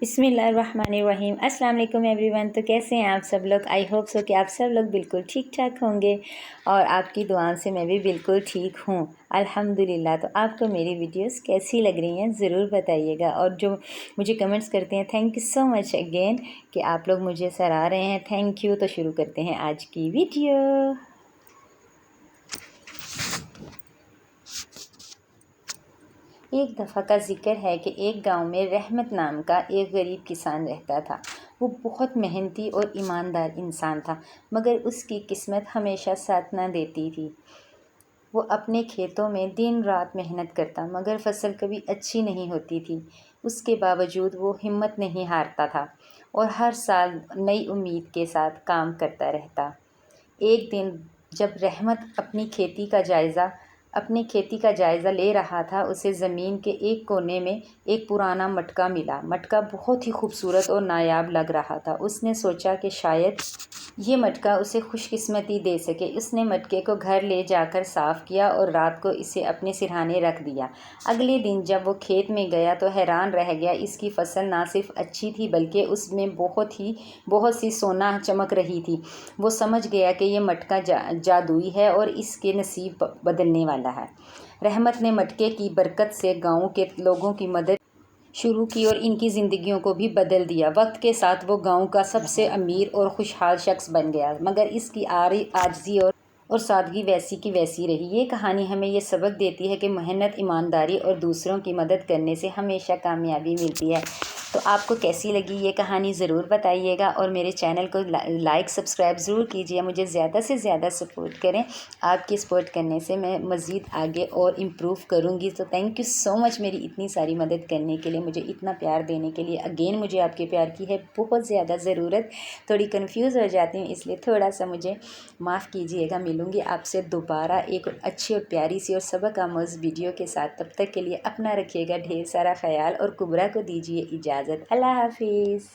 بسم اللہ الرحمن الرحیم۔ السلام علیکم ایوری ون۔ تو کیسے ہیں آپ سب لوگ؟ آئی ہوپ سو کہ آپ سب لوگ بالکل ٹھیک ٹھاک ہوں گے، اور آپ کی دعاؤں سے میں بھی بالکل ٹھیک ہوں الحمدللہ۔ تو آپ کو میری ویڈیوز کیسی لگ رہی ہیں ضرور بتائیے گا، اور جو مجھے کمنٹس کرتے ہیں thank you so much again کہ آپ لوگ مجھے سراہ رہے ہیں، تھینک یو۔ تو شروع کرتے ہیں آج کی ویڈیو۔ ایک دفعہ کا ذکر ہے کہ ایک گاؤں میں رحمت نام کا ایک غریب کسان رہتا تھا۔ وہ بہت محنتی اور ایماندار انسان تھا، مگر اس کی قسمت ہمیشہ ساتھ نہ دیتی تھی۔ وہ اپنے کھیتوں میں دن رات محنت کرتا، مگر فصل کبھی اچھی نہیں ہوتی تھی۔ اس کے باوجود وہ ہمت نہیں ہارتا تھا اور ہر سال نئی امید کے ساتھ کام کرتا رہتا۔ ایک دن جب رحمت اپنی کھیتی کا جائزہ لے رہا تھا، اسے زمین کے ایک کونے میں ایک پرانا مٹکا ملا۔ مٹکا بہت ہی خوبصورت اور نایاب لگ رہا تھا۔ اس نے سوچا کہ شاید یہ مٹکا اسے خوش قسمتی دے سکے۔ اس نے مٹکے کو گھر لے جا کر صاف کیا اور رات کو اسے اپنے سرہانے رکھ دیا۔ اگلے دن جب وہ کھیت میں گیا تو حیران رہ گیا۔ اس کی فصل نہ صرف اچھی تھی بلکہ اس میں بہت سی سونا چمک رہی تھی۔ وہ سمجھ گیا کہ یہ مٹکا جادوئی ہے اور اس کے نصیب بدلنے والا ہے۔ رحمت نے مٹکے کی برکت سے گاؤں کے لوگوں کی مدد شروع کی اور ان کی زندگیوں کو بھی بدل دیا۔ وقت کے ساتھ وہ گاؤں کا سب سے امیر اور خوشحال شخص بن گیا، مگر اس کی عاجزی اور سادگی ویسی کی ویسی رہی۔ یہ کہانی ہمیں یہ سبق دیتی ہے کہ محنت، ایمانداری اور دوسروں کی مدد کرنے سے ہمیشہ کامیابی ملتی ہے۔ تو آپ کو کیسی لگی یہ کہانی ضرور بتائیے گا، اور میرے چینل کو لائک سبسکرائب ضرور کیجیے۔ مجھے زیادہ سے زیادہ سپورٹ کریں، آپ کی سپورٹ کرنے سے میں مزید آگے اور امپروو کروں گی۔ تو تھینک یو سو مچ میری اتنی ساری مدد کرنے کے لیے، مجھے اتنا پیار دینے کے لیے۔ اگین مجھے آپ کے پیار کی ہے بہت زیادہ ضرورت، تھوڑی کنفیوز ہو جاتی ہوں، اس لیے تھوڑا سا مجھے معاف کیجیے گا۔ ملوں گی آپ سے دوبارہ ایک اچھی اور پیاری سی اور سبق آموز ویڈیو کے ساتھ۔ تب تک کے لیے اپنا رکھیے گا ڈھیر سارا خیال، اور کبرا کو دیجیے اجازت۔ اللہ حافظ۔